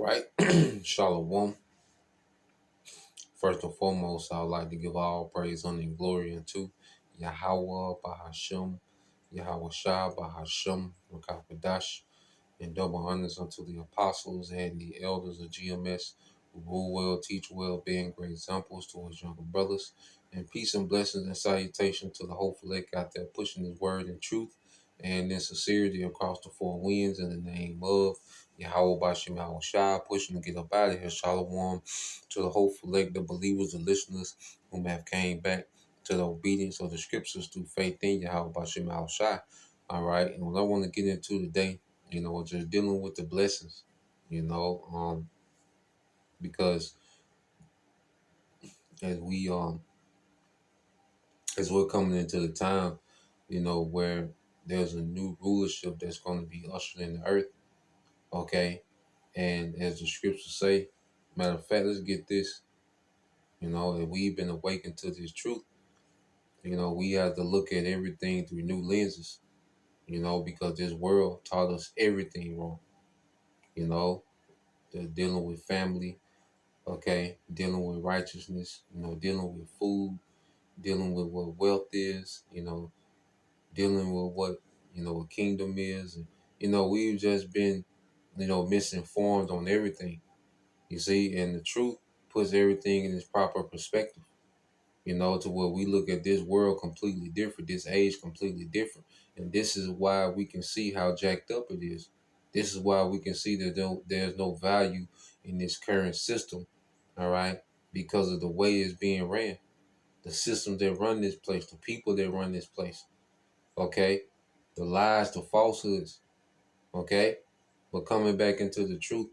right. Shalom. First and foremost, I would like to give all praise, honor, and glory unto Yahweh Bahashem, Yahweh Shah Bahashem, Rakapadash, and double honors unto the apostles and the elders of GMS who rule well, teach well, being great examples to his younger brothers. And peace and blessings and salutation to the hopeful elect out there pushing his word in truth and in sincerity across the four winds in the name of Yahweh Bashim Yahweh Shai, pushing to get up out of here. Shalom to the hopeful elect, the believers, the listeners whom have came back to the obedience of the scriptures through faith in Yahweh Bashim Yahweh Shai. All right. And what I want to get into today, just dealing with the blessings, because as we as we're coming into the time, where there's a new rulership that's going to be ushered in the earth, okay? And as the scriptures say, matter of fact, let's get this, if we've been awakened to this truth, we have to look at everything through new lenses, because this world taught us everything wrong, you know, dealing with family, okay, dealing with righteousness, dealing with food, dealing with what wealth is, dealing with what, a kingdom is. And, we've just been, misinformed on everything, you see, and the truth puts everything in its proper perspective, to where we look at this world completely different, this age completely different. And this is why we can see how jacked up it is. This is why we can see that there's no value in this current system, all right, because of the way it's being ran, the systems that run this place, the people that run this place, okay, the lies, the falsehoods, okay. But coming back into the truth,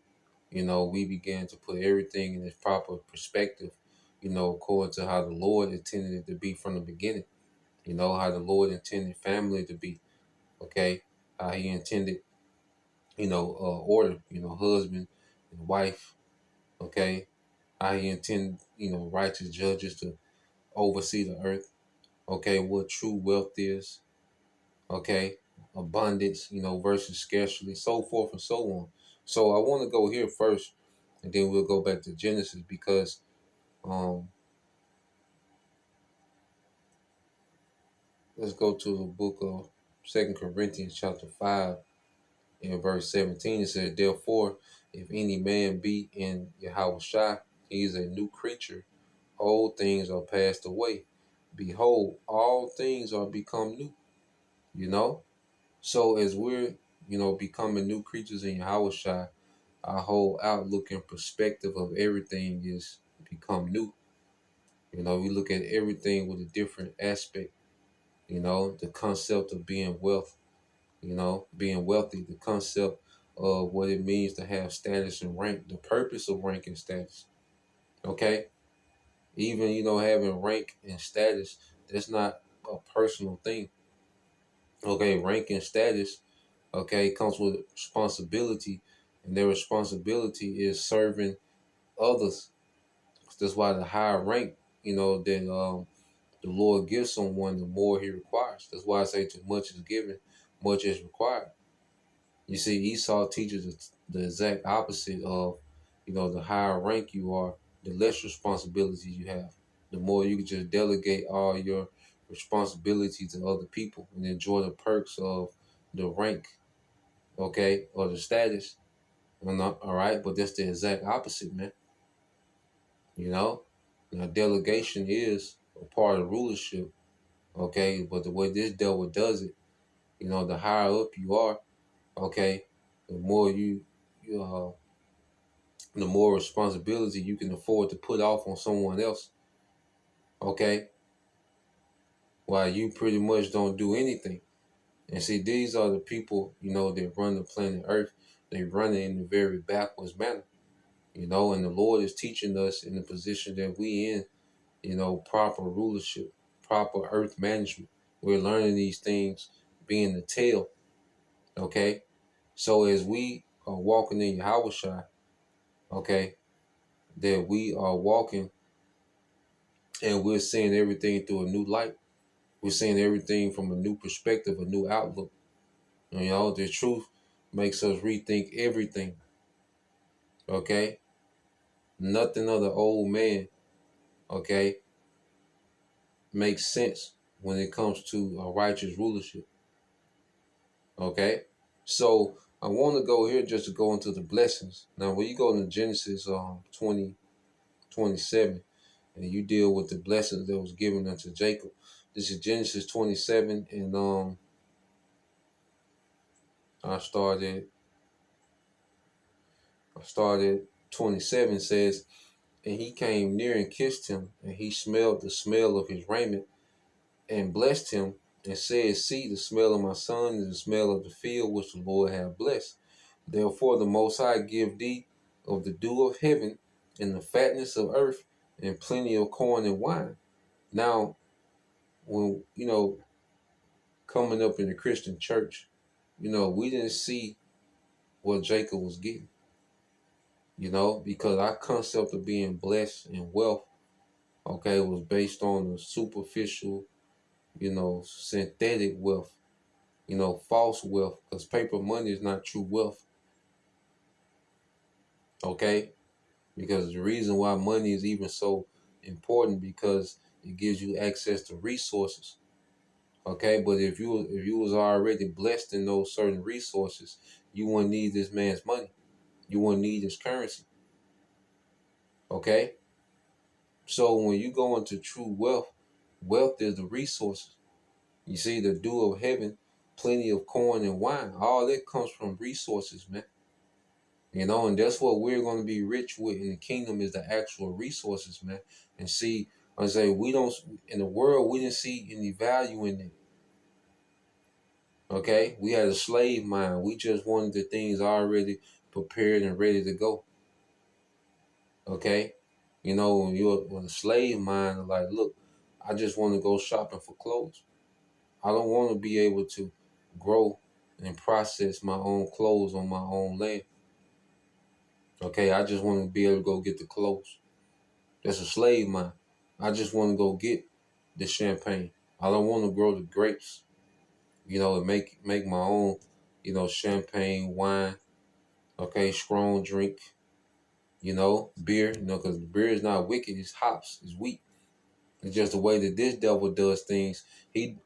we began to put everything in its proper perspective, according to how the Lord intended it to be from the beginning, how the Lord intended family to be, okay, how he intended, order, husband and wife, okay, how he intended, righteous judges to oversee the earth, okay, what true wealth is, okay, abundance, versus scarcity, so forth and so on. So I want to go here first, and then we'll go back to Genesis because let's go to the book of 2 Corinthians chapter 5 and verse 17. It says, therefore, if any man be in Yahweh Shai, he is a new creature. Old things are passed away. Behold, all things are become new. So as we're, becoming new creatures in Yahweh Shai, our whole outlook and perspective of everything is become new. We look at everything with a different aspect. The concept of being wealth, being wealthy, the concept of what it means to have status and rank, the purpose of rank and status. Okay. Even, having rank and status, that's not a personal thing. Okay. Rank and status, okay, comes with responsibility, and their responsibility is serving others. That's why the higher rank, that the Lord gives someone, the more he requires. That's why I say too much is given, much is required. You see, Esau teaches the exact opposite of, the higher rank you are, the less responsibilities you have. The more you can just delegate all your responsibility to other people and enjoy the perks of the rank, okay, or the status. All right, but that's the exact opposite, man. Now delegation is a part of rulership, okay, but the way this devil does it, the higher up you are, okay, the more the more responsibility you can afford to put off on someone else, okay, while you pretty much don't do anything. And see, these are the people, that run the planet Earth. They run it in a very backwards manner, and the Lord is teaching us in the position that we in, proper rulership, proper earth management. We're learning these things being the tail, okay? So as we are walking in Yahweh Shai, okay, that we are walking and we're seeing everything through a new light. We're seeing everything from a new perspective, a new outlook. The truth makes us rethink everything, Okay? Nothing of the old man, okay, makes sense when it comes to a righteous rulership. Okay? So I want to go here just to go into the blessings. Now, when you go into Genesis 20:27, and you deal with the blessings that was given unto Jacob. This is Genesis 27, and I started 27 says, and he came near and kissed him, and he smelled the smell of his raiment, and blessed him, and said, see, the smell of my son is the smell of the field which the Lord hath blessed. Therefore the Most High give thee of the dew of heaven, and the fatness of earth, and plenty of corn and wine. Now, when coming up in the Christian church, we didn't see what Jacob was getting, because our concept of being blessed and wealth, okay, was based on the superficial, synthetic wealth, false wealth, because paper money is not true wealth, okay? Because the reason why money is even so important, because it gives you access to resources, okay? But if you was already blessed in those certain resources, you wouldn't need this man's money. You wouldn't need his currency, okay? So when you go into true wealth, wealth is the resources. You see, the dew of heaven, plenty of corn and wine, all that comes from resources, man. And that's what we're going to be rich with in the kingdom, is the actual resources, man. And see, I say, we don't, in the world, we didn't see any value in it. Okay? We had a slave mind. We just wanted the things already prepared and ready to go. Okay? When you're with a slave mind, like, look, I just want to go shopping for clothes. I don't want to be able to grow and process my own clothes on my own land. Okay? I just want to be able to go get the clothes. That's a slave mind. I just want to go get the champagne. I don't want to grow the grapes, and make my own, champagne, wine, okay, strong drink, beer, because beer is not wicked, it's hops, it's wheat. It's just the way that this devil does things. And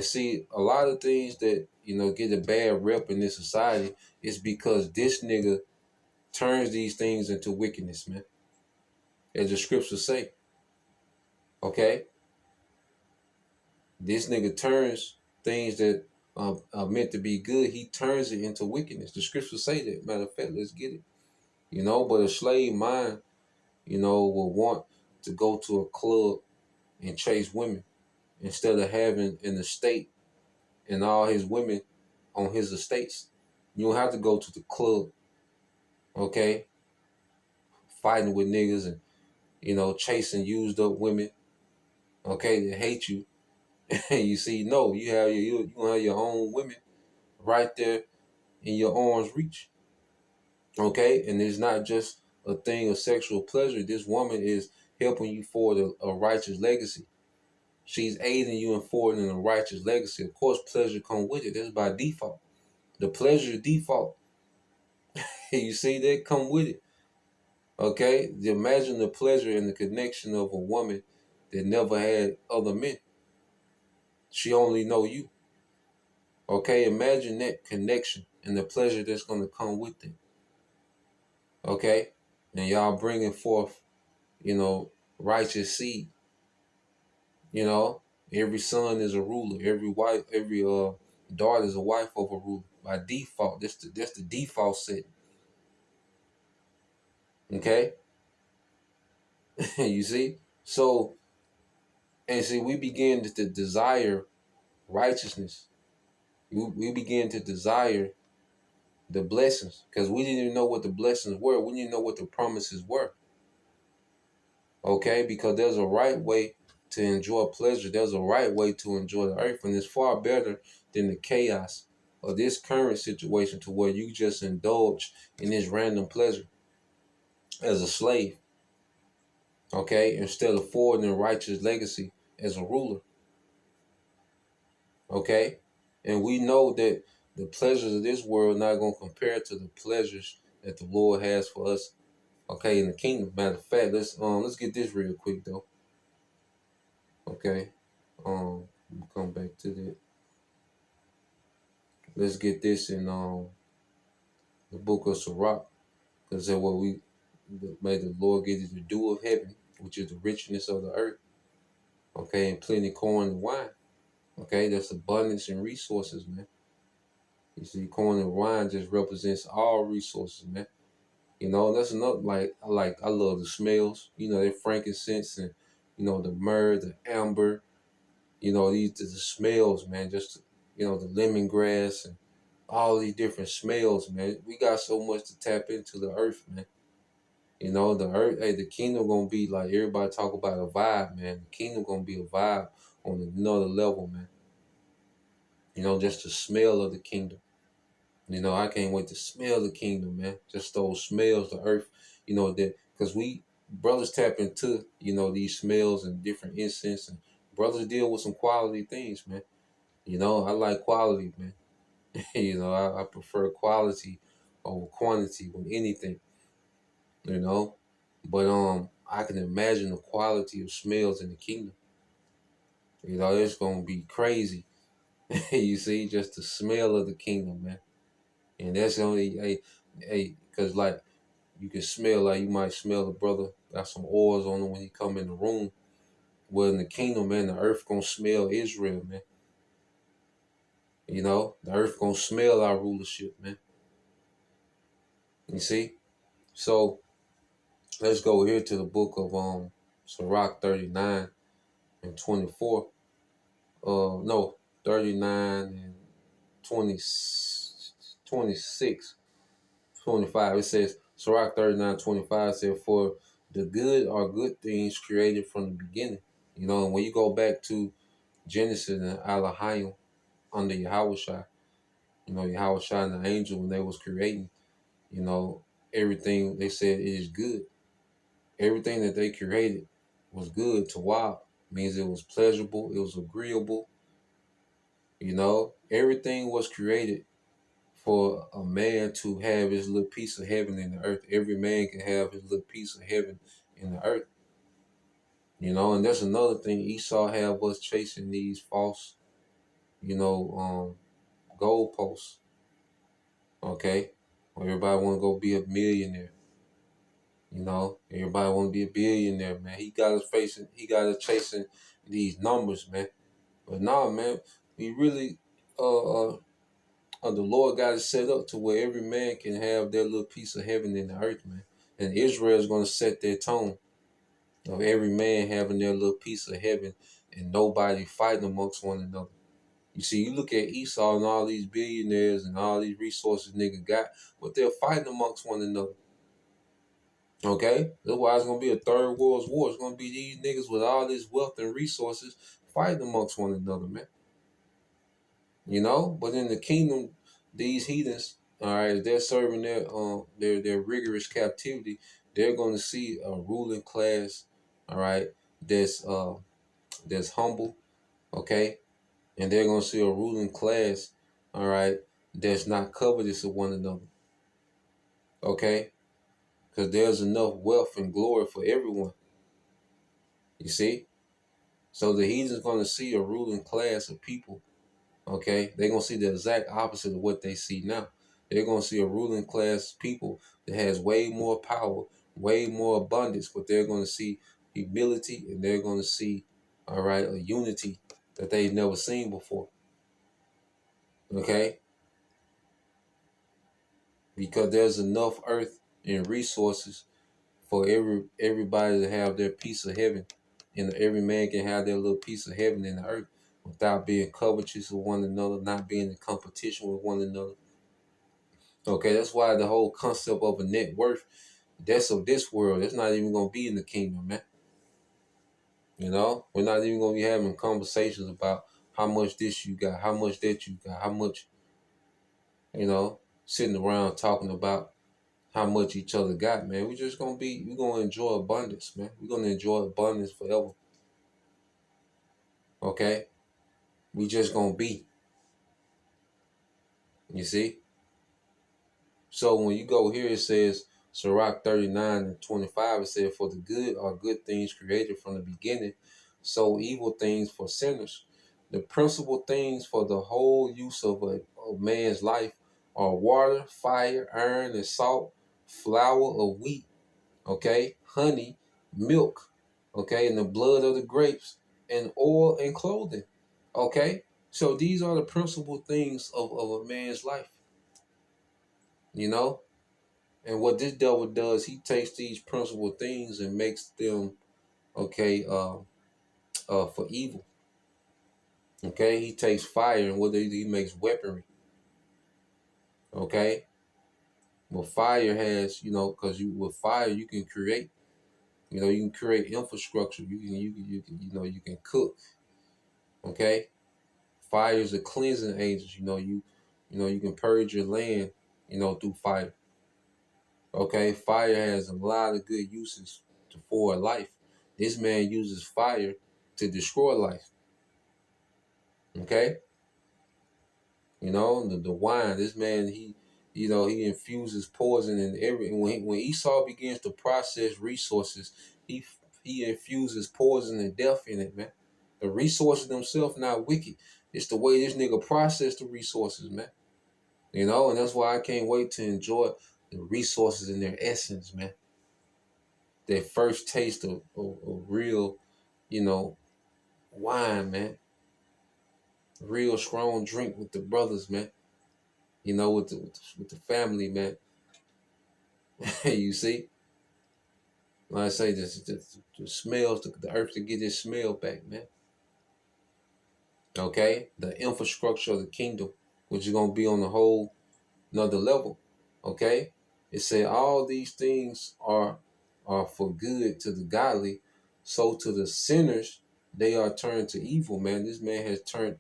see, a lot of things that, get a bad rep in this society is because this nigga turns these things into wickedness, man. As the scriptures say, okay? This nigga turns things that are meant to be good, he turns it into wickedness. The scriptures say that. Matter of fact, let's get it. But a slave mind, will want to go to a club and chase women instead of having an estate and all his women on his estates. You don't have to go to the club, okay, fighting with niggas and, chasing used up women, okay, that hate you. You see, no, you have your own women right there in your arm's reach. Okay? And it's not just a thing of sexual pleasure. This woman is helping you forward a righteous legacy. She's aiding you in forwarding a righteous legacy. Of course, pleasure come with it. That's by default. The pleasure default. You see that come with it. Okay? Imagine the pleasure and the connection of a woman that never had other men. She only know you. Okay? Imagine that connection and the pleasure that's going to come with it. Okay? And y'all bringing forth, righteous seed. Every son is a ruler. Every wife, every daughter is a wife of a ruler by default. That's the default setting. Okay, you see. So, and see, we begin to desire righteousness. We begin to desire the blessings because we didn't even know what the blessings were. We didn't know what the promises were. Okay, because there's a right way to enjoy pleasure. There's a right way to enjoy the earth, and it's far better than the chaos of this current situation to where you just indulge in this random pleasure as a slave, okay, instead of forwarding a righteous legacy as a ruler, okay? And we know that the pleasures of this world not going to compare to the pleasures that the Lord has for us, okay, in the kingdom. Matter of fact, let's get this real quick though. Okay. We'll come back to that. Let's get this in the book of Sirach, because that's what we may the Lord give you the dew of heaven, which is the richness of the earth. Okay, and plenty corn and wine. Okay, that's abundance and resources, man. You see, corn and wine just represents all resources, man. You know, that's another I love the smells. You know, that frankincense and the myrrh, the amber. You know, these the smells, man. Just the lemongrass and all these different smells, man. We got so much to tap into the earth, man. You know, the earth, hey, the kingdom gonna be like everybody talk about a vibe, man. The kingdom gonna be a vibe on another level, man. You know, just the smell of the kingdom. You know, I can't wait to smell the kingdom, man. Just those smells, the earth, that because we brothers tap into, these smells and different incense, and brothers deal with some quality things, man. You know, I like quality, man. I prefer quality over quantity with anything, you know. But I can imagine the quality of smells in the kingdom. You know, it's gonna be crazy. You see, just the smell of the kingdom, man. And that's only because like you can smell, like you might smell a brother got some oils on him when he come in the room. Well, in the kingdom, man, the earth gonna smell Israel, man. You know, the earth gonna smell our rulership, man. You see? So let's go here to the book of Sirach 39 and 24. No, 39 and 20, 26, 25. It says, Sirach 39:25 said, for the good are good things created from the beginning. You know, and when you go back to Genesis and Elohim under Yahushua, Yahushua and the angel, when they was creating, you know, everything they said is good. Everything that they created was good to wow. Means it was pleasurable, it was agreeable. Everything was created for a man to have his little piece of heaven in the earth. Every man can have his little piece of heaven in the earth. And that's another thing. Esau have us chasing these false, goalposts. Okay, everybody want to go be a millionaire. Everybody want to be a billionaire, man. He got us chasing these numbers, man. But nah, man, we really, the Lord got it set up to where every man can have their little piece of heaven in the earth, man. And Israel is going to set their tone of every man having their little piece of heaven and nobody fighting amongst one another. You see, you look at Esau and all these billionaires and all these resources nigga got, but they're fighting amongst one another. Okay? That's why it's going to be a third world war. It's going to be these niggas with all this wealth and resources fighting amongst one another, man. But in the kingdom, these heathens, all right, they're serving their rigorous captivity. They're going to see a ruling class, all right, that's humble, okay, and they're going to see a ruling class, all right, that's not covetous of one another, okay, because there's enough wealth and glory for everyone. You see, so the heathen's going to see a ruling class of people. Okay, they're gonna see the exact opposite of what they see now. They're gonna see a ruling class of people that has way more power, way more abundance, but they're gonna see humility and they're gonna see, all right, a unity that they've never seen before. Okay, because there's enough earth and resources for everybody to have their piece of heaven, and every man can have their little piece of heaven in the earth without being covetous with one another, not being in competition with one another. Okay, that's why the whole concept of a net worth, that's of this world. It's not even gonna be in the kingdom, man. We're not even gonna be having conversations about how much this you got, how much that you got, how much, sitting around talking about how much each other got, man. We're gonna enjoy abundance, man. We're gonna enjoy abundance forever. Okay? We just gonna be. You see? So when you go here, it says Sirach 39:25. It said, "For the good are good things created from the beginning, so evil things for sinners." The principal things for the whole use of man's life are water, fire, iron, and salt, flour of wheat, okay, honey, milk, okay, and the blood of the grapes, and oil and clothing, okay. So these are the principal things of a man's life, you know. And what this devil does, he takes these principal things and makes them, okay, for evil. Okay, he takes fire and he makes weaponry. Okay, well, fire has, because you with fire you can create, you can create infrastructure. You can cook. Okay, fire is a cleansing agent. You can purge your land, through fire. Okay, fire has a lot of good uses for life. This man uses fire to destroy life. Okay, the wine. This man, he infuses poison in every. And when Esau begins to process resources, he infuses poison and death in it, man. The resources themselves not wicked. It's the way this nigga process the resources, man. And that's why I can't wait to enjoy the resources in their essence, man. Their first taste of real, you know, wine, man. Real strong drink with the brothers, man. With the family, man. You see, like I say, the smells, the earth to get this smell back, man. Okay, the infrastructure of the kingdom, which is gonna be on a whole another level. Okay, it said all these things are for good to the godly, so to the sinners they are turned to evil. Man, this man has turned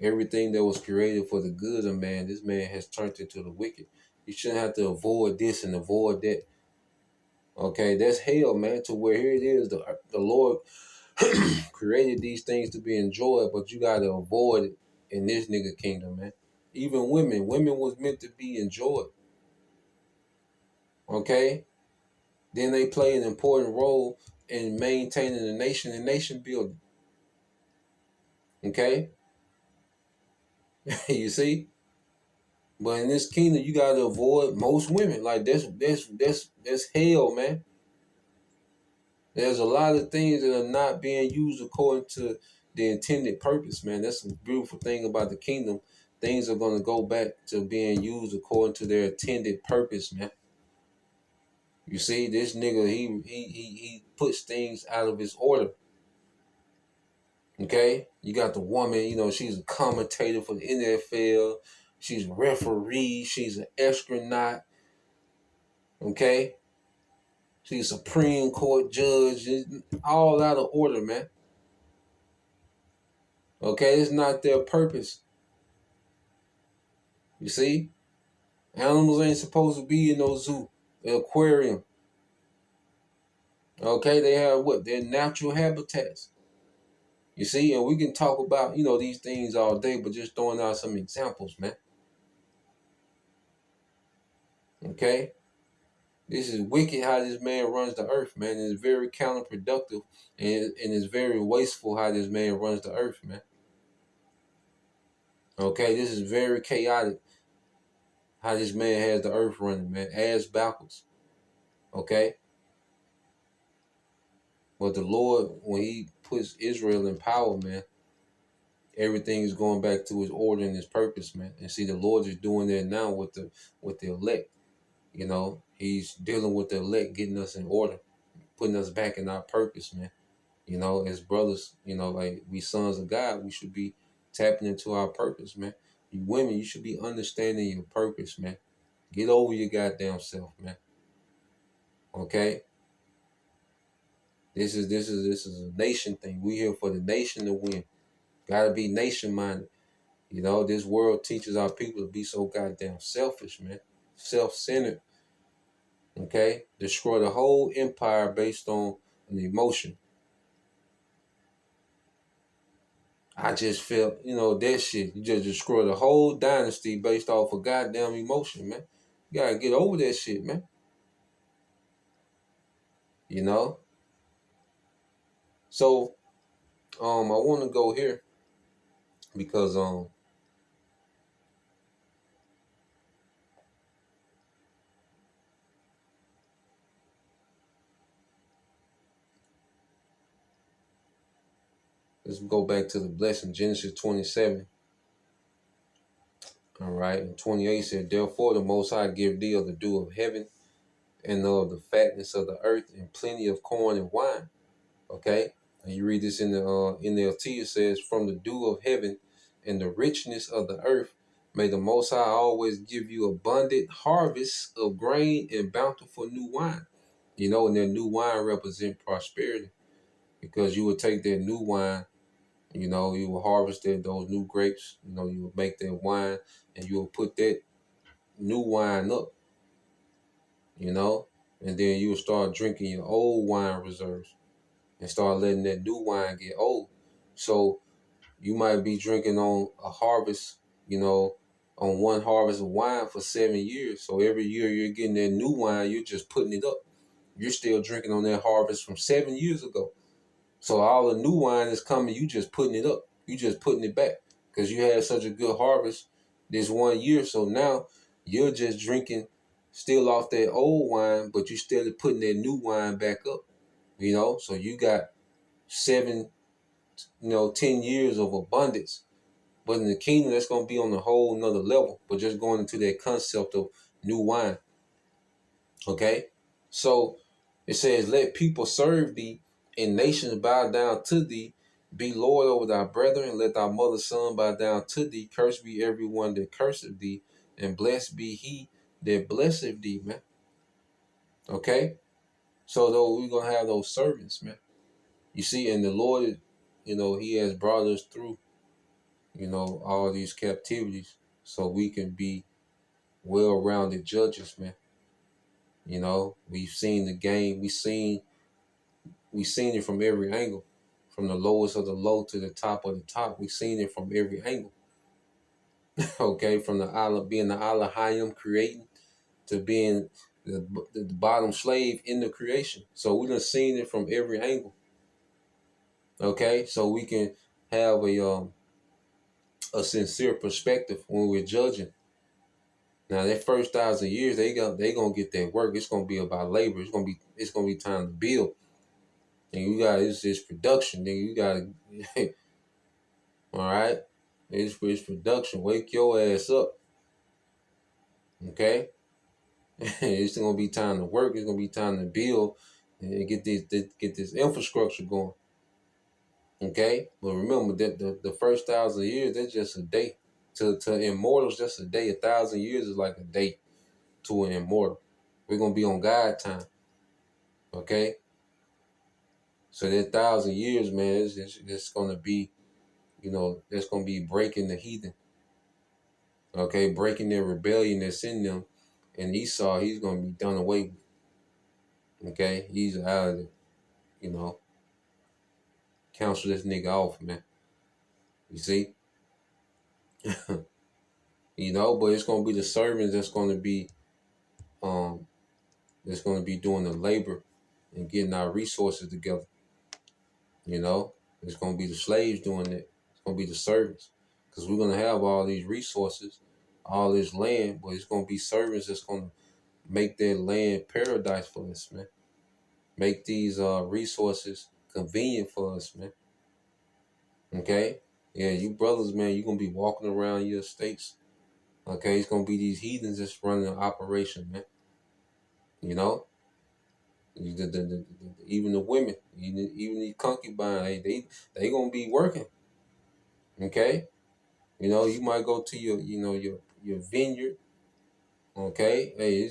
everything that was created for the good of man. This man has turned into the wicked. You shouldn't have to avoid this and avoid that. Okay, that's hell, man. To where here it is, the Lord created these things to be enjoyed, but you gotta avoid it in this nigga kingdom, man. Even women was meant to be enjoyed. Okay, then they play an important role in maintaining the nation and nation building. Okay, you see, but in this kingdom, you gotta avoid most women. Like that's hell, man. There's a lot of things that are not being used according to the intended purpose, man. That's the beautiful thing about the kingdom. Things are going to go back to being used according to their intended purpose, man. You see, this nigga, he puts things out of his order. Okay? You got the woman, she's a commentator for the NFL. She's a referee. She's an astronaut. Okay? She's a Supreme Court judge. All out of order, man. Okay, it's not their purpose. You see? Animals ain't supposed to be in no zoo, the aquarium. Okay, they have what? Their natural habitats. You see, and we can talk about, these things all day, but just throwing out some examples, man. Okay? This is wicked how this man runs the earth, man. It's very counterproductive and it's very wasteful how this man runs the earth, man. Okay, this is very chaotic how this man has the earth running, man. Ass backwards. Okay? But the Lord, when he puts Israel in power, man, everything is going back to his order and his purpose, man. And see, the Lord is doing that now with the elect. He's dealing with the elect, getting us in order, putting us back in our purpose, man. As brothers, like we sons of God, we should be tapping into our purpose, man. You women, you should be understanding your purpose, man. Get over your goddamn self, man. Okay? This is a nation thing. We here for the nation to win. Gotta be nation minded. This world teaches our people to be so goddamn selfish, man. Self-centered. Okay? Destroy the whole empire based on an emotion. I just felt, that shit. You just destroy the whole dynasty based off of goddamn emotion, man. You gotta get over that shit, man. You know? So I wanna go here because let's go back to the blessing, Genesis 27. All right. And 28 said, therefore the Most High give thee of the dew of heaven and of the fatness of the earth and plenty of corn and wine. Okay. And you read this in the NLT, it says, from the dew of heaven and the richness of the earth, may the Most High always give you abundant harvests of grain and bountiful new wine. You know, and that new wine represent prosperity because you would take that new wine, you know, you will harvest those new grapes, you know, you will make that wine and you will put that new wine up, you know, and then you will start drinking your old wine reserves and start letting that new wine get old. So you might be drinking on a harvest, you know, on one harvest of wine for 7 years. So every year you're getting that new wine, you're just putting it up. You're still drinking on that harvest from 7 years ago. So all the new wine is coming, you just putting it up. You just putting it back because you had such a good harvest this 1 year. So now you're just drinking still off that old wine, but you still putting that new wine back up, you know? So you got 7, 10 years of abundance. But in the kingdom, that's going to be on a whole nother level. But just going into that concept of new wine. Okay? So it says, let people serve thee and nations bow down to thee. Be Lord over thy brethren. Let thy mother's son bow down to thee. Cursed be everyone that curseth thee. And blessed be he that blesseth thee, man. Okay? So though we're going to have those servants, man. You see, and the Lord, he has brought us through, all these captivities so we can be well-rounded judges, man. We've seen the game. We've seen it from every angle, from the lowest of the low to the top of the top. We've seen it from every angle. Okay, from the Allah being the Allah Hayim creating to being the bottom slave in the creation. So we done seen it from every angle. Okay, so we can have a sincere perspective when we're judging. Now that first 1,000 years, they gonna get their work. It's gonna be about labor. It's gonna be time to build. And you got it's production. Then you got all right. It's production. Wake your ass up. Okay. It's gonna be time to work. It's gonna be time to build and get this infrastructure going. Okay. But remember that the first 1,000 years, that's just a day. To immortals, just a day. 1,000 years is like a day to an immortal. We're gonna be on God time. Okay. So that 1,000 years, man, it's gonna be, that's gonna be breaking the heathen. Okay, breaking their rebellion that's in them. And Esau, he's gonna be done away with. Okay, he's out of it. Counsel this nigga off, man. You see? But it's gonna be the servants um that's gonna be doing the labor and getting our resources together. It's gonna be the slaves doing it. It's gonna be the servants. Because we're gonna have all these resources, all this land, but it's gonna be servants that's gonna make that land paradise for us, man. Make these resources convenient for us, man. Okay? Yeah, you brothers, man, you're gonna be walking around your estates. Okay, it's gonna be these heathens that's running the operation, man. You know? Even the women, even the concubines, they gonna be working. Okay? You might go to your vineyard. Okay? Hey,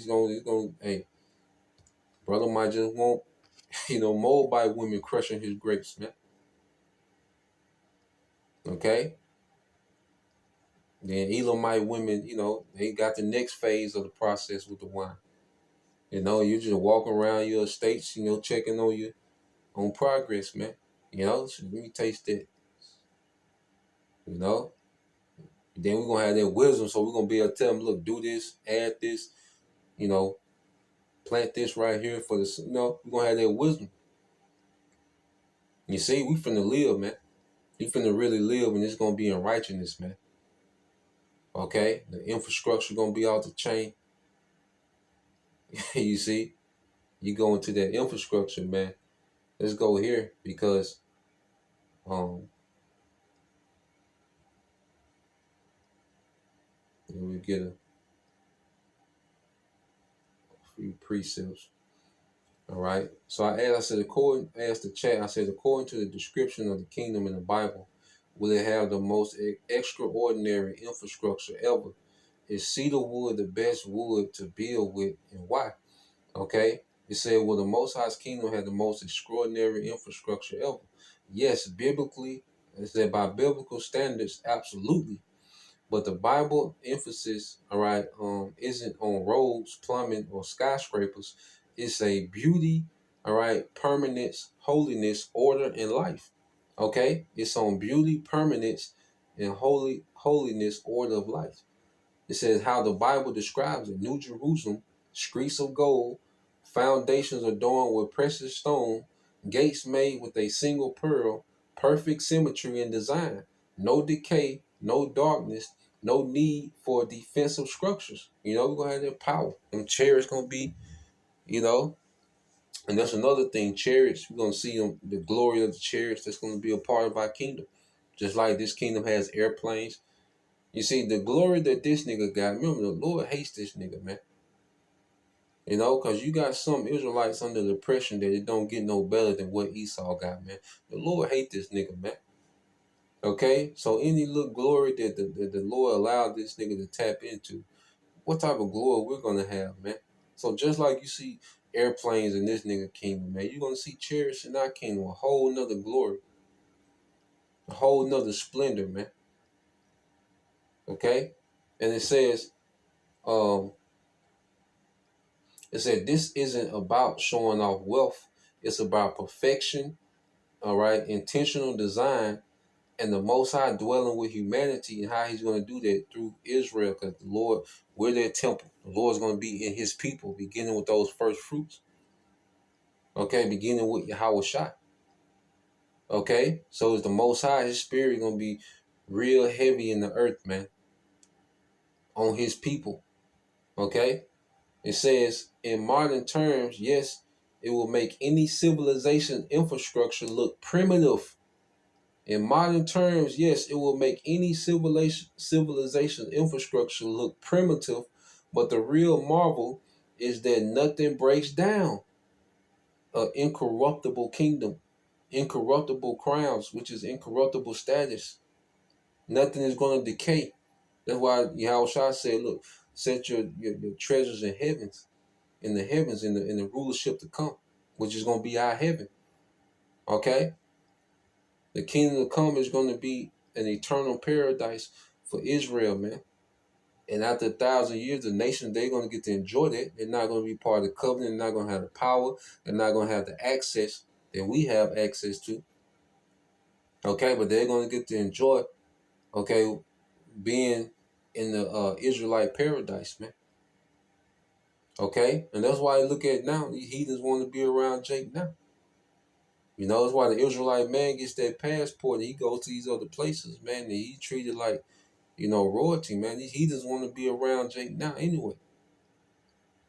hey, brother might just want, Moabite women crushing his grapes, man. Okay? Then Elamite women, they got the next phase of the process with the wine. You just walk around your estates, checking on you on progress, man. So let me taste that. You know? Then we're gonna have that wisdom, so we're gonna be able to tell them, look, do this, add this, you know, plant this right here for the, we're gonna have that wisdom. You see, we finna live, man. We finna really live, and it's gonna be in righteousness, man. Okay, the infrastructure gonna be out the chain. You see, you go into that infrastructure, man. Let's go here because um we get a few precepts. All right. So I said, asked the chat, I said, according to the description of the kingdom in the Bible, will it have the most extraordinary infrastructure ever? Is cedar wood the best wood to build with, and why? Okay. It said, will the Most High's kingdom have the most extraordinary infrastructure ever? Yes, biblically, it said by biblical standards, absolutely. But the Bible emphasis, all right, isn't on roads, plumbing, or skyscrapers. It's a beauty, all right, permanence, holiness, order, and life. Okay, it's on beauty, permanence, and holiness, order of life. It says how the Bible describes it: New Jerusalem, streets of gold, foundations adorned with precious stone, gates made with a single pearl, perfect symmetry and design, no decay, no darkness, no need for defensive structures. We're gonna have that power. Them chariots gonna be, you know, and that's another thing. Chariots, we're gonna see them, the glory of the chariots. That's gonna be a part of our kingdom. Just like this kingdom has airplanes. You see, the glory that this nigga got, remember, the Lord hates this nigga, man. Because you got some Israelites under the pressure that it don't get no better than what Esau got, man. The Lord hate this nigga, man. Okay? So any little glory that the Lord allowed this nigga to tap into, what type of glory we're going to have, man? So just like you see airplanes in this nigga kingdom, man, you're going to see chariots in our kingdom, a whole nother glory, a whole nother splendor, man. Okay? And it says, um, it said this isn't about showing off wealth. It's about perfection, all right, intentional design, and the Most High dwelling with humanity, and how He's going to do that through Israel, because the Lord, we're their temple. The Lord's going to be in His people, beginning with those first fruits. Okay, beginning with Yahweh Shai. Okay, so it's the Most High, His Spirit going to be real heavy in the earth, man, on His people. Okay. It says, in modern terms, yes, it will make any civilization infrastructure look primitive. In modern terms, yes, it will make any civilization infrastructure look primitive, but the real marvel is that nothing breaks down. An incorruptible kingdom, incorruptible crowns, which is incorruptible status. Nothing is going to decay. That's why Yahushua said, look, set your treasures in heavens, in the heavens, in the rulership to come, which is going to be our heaven. Okay? The kingdom to come is going to be an eternal paradise for Israel, man. And after 1,000 years, the nation, they're going to get to enjoy that. They're not going to be part of the covenant. They're not going to have the power. They're not going to have the access that we have access to. Okay? But they're going to get to enjoy, okay, being in the Israelite paradise, man. Okay? And that's why I look at now, these heathens want to be around Jake now. That's why the Israelite man gets that passport and he goes to these other places, man, and he treated like, royalty, man. He just want to be around Jake now anyway.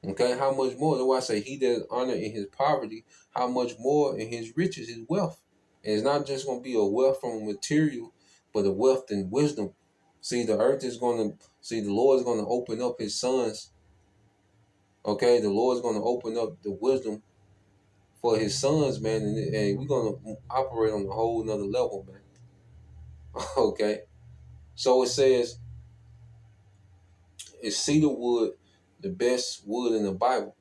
Okay, how much more? That's why I say he that honor in his poverty, how much more in his riches, his wealth. And it's not just going to be a wealth from material, but a wealth in wisdom. See, the earth is going to, the Lord is going to open up his sons. Okay, the Lord is going to open up the wisdom for his sons, man, and we're going to operate on a whole nother level, man. Okay, so it says, is cedar wood the best wood in the Bible?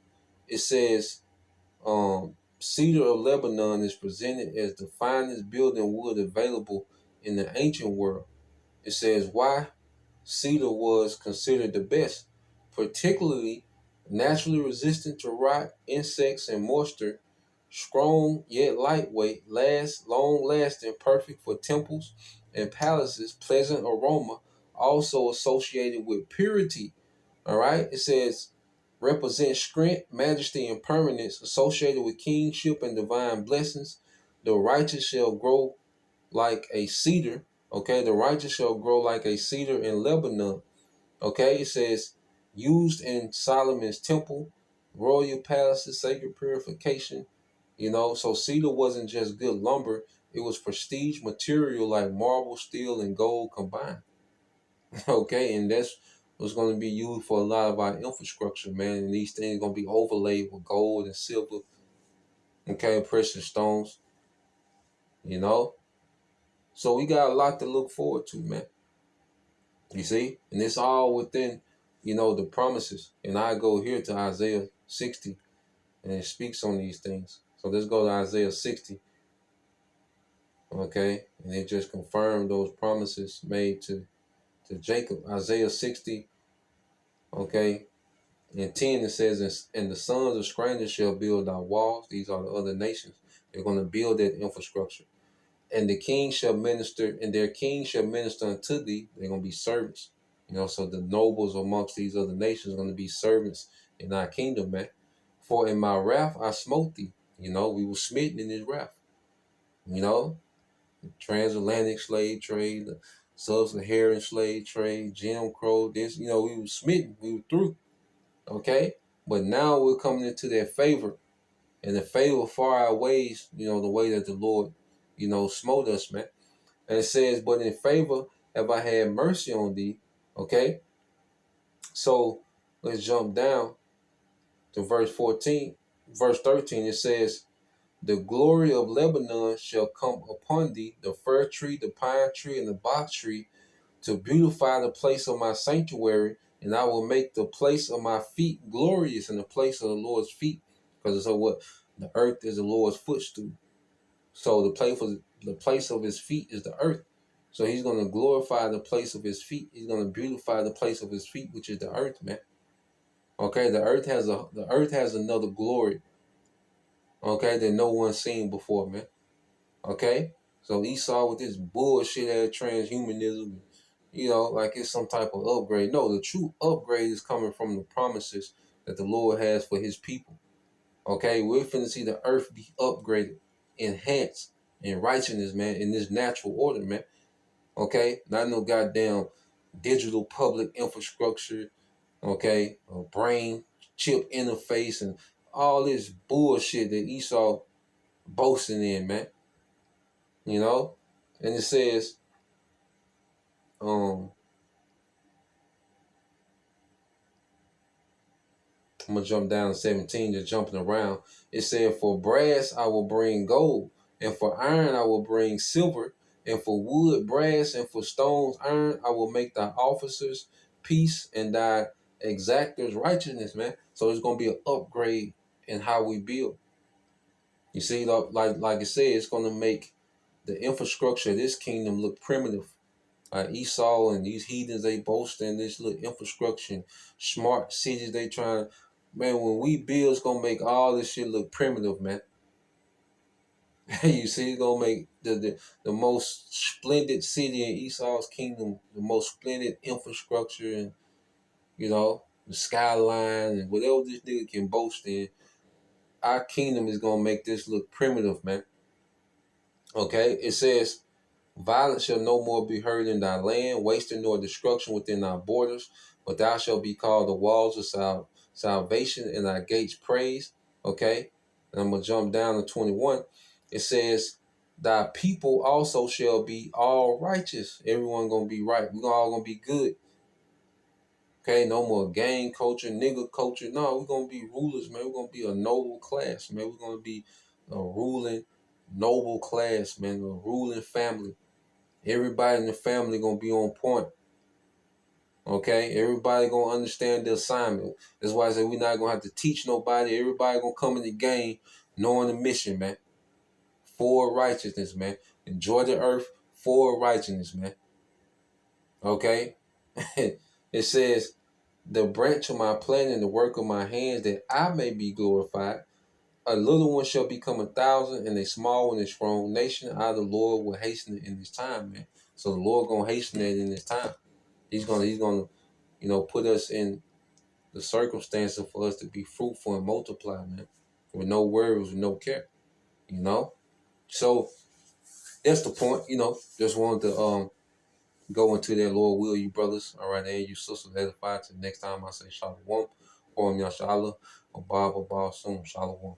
It says, cedar of Lebanon is presented as the finest building wood available in the ancient world. It says why cedar was considered the best, particularly naturally resistant to rot, insects, and moisture, strong yet lightweight, long lasting, perfect for temples and palaces, pleasant aroma, also associated with purity. All right, it says represent strength, majesty, and permanence associated with kingship and divine blessings. The righteous shall grow like a cedar. Okay, the righteous shall grow like a cedar in Lebanon. Okay, it says used in Solomon's temple, royal palaces, sacred purification. So cedar wasn't just good lumber, it was prestige material like marble, steel, and gold combined. Okay, and that's what's going to be used for a lot of our infrastructure, man. And these things going to be overlaid with gold and silver, okay, precious stones, you know. So we got a lot to look forward to, man. You see? And it's all within, the promises. And I go here to Isaiah 60, and it speaks on these things. So let's go to Isaiah 60, okay? And it just confirmed those promises made to Jacob. Isaiah 60, okay? In 10, it says, and the sons of strangers shall build our walls. These are the other nations. They're going to build that infrastructure. And the king shall minister, and their king shall minister unto thee. They're going to be servants. So the nobles amongst these other nations are going to be servants in our kingdom, man. For in my wrath I smote thee. We were smitten in his wrath. The transatlantic slave trade, the sub-Saharan slave trade, Jim Crow, this, we were smitten. We were through. Okay? But now we're coming into that favor. And the favor far outweighs, the way that the Lord, smote us, man. And it says, but in favor have I had mercy on thee. Okay? So let's jump down to verse 14. Verse 13, it says, the glory of Lebanon shall come upon thee, the fir tree, the pine tree, and the box tree, to beautify the place of my sanctuary, and I will make the place of my feet glorious in the place of the Lord's feet. Because so what? The earth is the Lord's footstool. So the place of his feet is the earth. So he's going to glorify the place of his feet. He's going to beautify the place of his feet, which is the earth, man. Okay, the earth has another glory, okay, that no one's seen before, man. Okay? So Esau with this bullshit ass transhumanism, like it's some type of upgrade. No, the true upgrade is coming from the promises that the Lord has for his people. Okay, we're finna see the earth be upgraded, enhanced in righteousness, man, in this natural order, man. Okay, not no goddamn digital public infrastructure, okay, a brain chip interface and all this bullshit that Esau boasting in, man. And it says, I'm gonna jump down to 17, just jumping around. It said, for brass I will bring gold, and for iron I will bring silver, and for wood brass, and for stones iron I will make thy officers peace and thy exactors righteousness, man. So it's gonna be an upgrade in how we build. You see, like I said, it's gonna make the infrastructure of this kingdom look primitive. Esau and these heathens, they boast in this little infrastructure, and smart cities they trying. Man, when we build, it's gonna make all this shit look primitive, man. You see, it's gonna make the most splendid city in Esau's kingdom, the most splendid infrastructure, and the skyline and whatever this nigga can boast in. Our kingdom is gonna make this look primitive, man. Okay, it says, violence shall no more be heard in thy land, wasting nor destruction within thy borders, but thou shalt be called the walls of salvation and thy gates praise. Okay, and I'm gonna jump down to 21. It says, thy people also shall be all righteous. Everyone gonna be right. We all gonna be good. Okay, no more gang culture, nigga culture. No, we're gonna be rulers, man. We're gonna be a noble class, man. We're gonna be a ruling noble class, man. A ruling family. Everybody in the family gonna be on point. Okay, everybody gonna understand the assignment. That's why I said we're not gonna have to teach nobody. Everybody gonna come in the game knowing the mission, man. For righteousness, man. Enjoy the earth for righteousness, man. Okay, it says, the branch of my plan and the work of my hands, that I may be glorified. A little one shall become 1,000, and a small one a strong nation. I, the Lord, will hasten it in this time, man. So the Lord gonna hasten it in this time. He's gonna, put us in the circumstances for us to be fruitful and multiply, man, with no worries, with no care, you know. So that's the point, you know. Just wanted to go into that. Lord will, you brothers, all right, and you sisters edified. Till next time I say shalom, or yashala, or Bob, or soon, shalom.